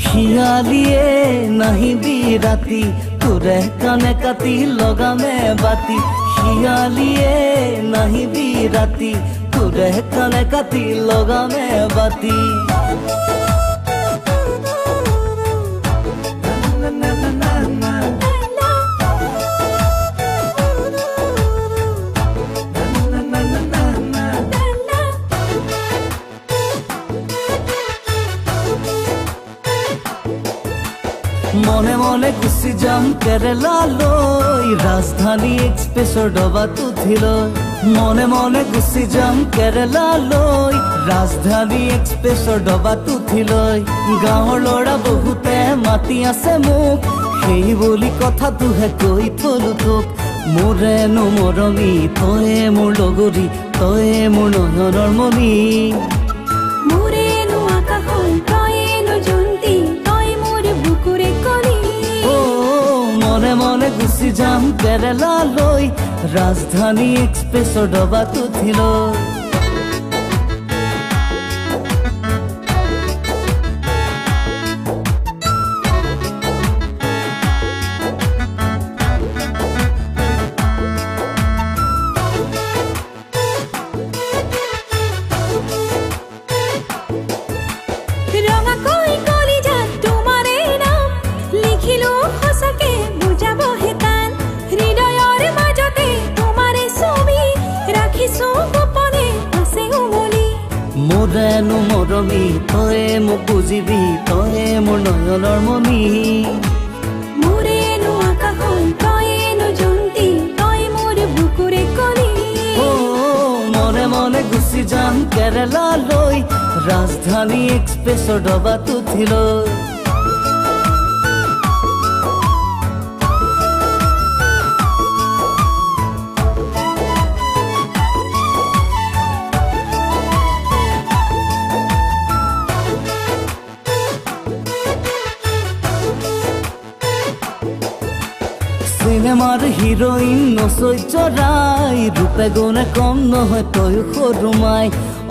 हियालिए नहीं भी राती तुरे काने काती लगामे बाती हियालिए नहीं भी राती तुरे काने काती लगामे बाती মনে মনে গুচি যাম কেৰেলা লৈ ৰাজধানী এক্সপ্ৰেছৰ ডবাত উঠিলৈ মনে মনে গুচি যাম কেৰেলা লৈ ৰাজধানী এক্সপ্ৰেছৰ ডবাত উঠিলৈ গাঁৱৰ ল'ৰা বহুতে মাতি আছে মোক সেই বুলি কথাটোহে কৈ থলো তোক মোৰেনো মৰমী তয়ে মোৰ লগৰী তয়ে মোৰ নয়নৰ মণি মনে মনে গুচি যাম কেৰেলা লৈ ৰাজধানী এক্সপ্ৰেছৰ ডবাত উঠিলৈ মোৰেনো মৰমী তয়ে মোক বুজিবি তয়ে মোৰ নয়নৰ মণি মোৰেনো আকাশখন তয়েনো জন্তি তই মোৰ বুকুৰে কলি মনে মনে গুচি যাম কেৰেলা লৈ ৰাজধানী এক্সপ্ৰেছৰ ডবাত উঠিলৈ সিনেমাৰ হিৰোইন নচৈত্য ৰায় ৰূপে গুণে কম নহয় তয়ো সৰুমাই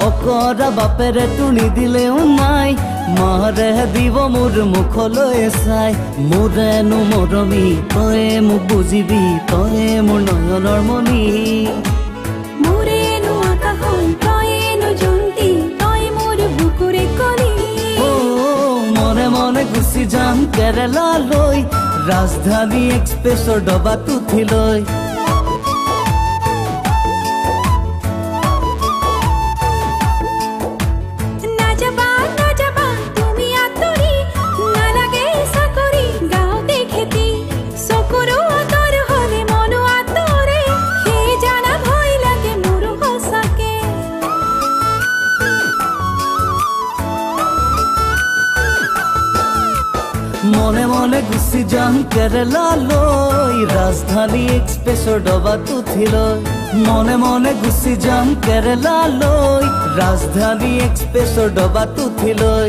অকৰা বাপেৰে তুনি দিলেও নাই মাৰে দিব মোৰ মুখলৈ চাই মোৰেনো মৰমী তয়ে মোক বুজিবি তয়ে মোৰ নয়নৰ মণি মোৰেনো আকাশখন তয়েনো জন্তি তই মোৰ বুকুৰে কলি মনে মনে গুচি যাম কেৰেলা লৈ ৰাজধানী এক্সপ্ৰেছৰ ডবাত উঠিলৈ নাযাবা নাযাবা তুমি আঁতৰি নালাগে চাকৰি গাঁৱতে খেতি চকুৰো আঁতৰ হ'লে মনো আঁতৰে সেই জানা ভয় লাগে মোৰো সঁচাকে মনে মনে গুচি যাম কেৰেলা লৈ ৰাজধানী এক্সপ্ৰেছৰ ডবাত উঠিলৈ মনে মনে গুচি যাম কেৰেলা লৈ ৰাজধানী এক্সপ্ৰেছৰ ডবাত উঠিলৈ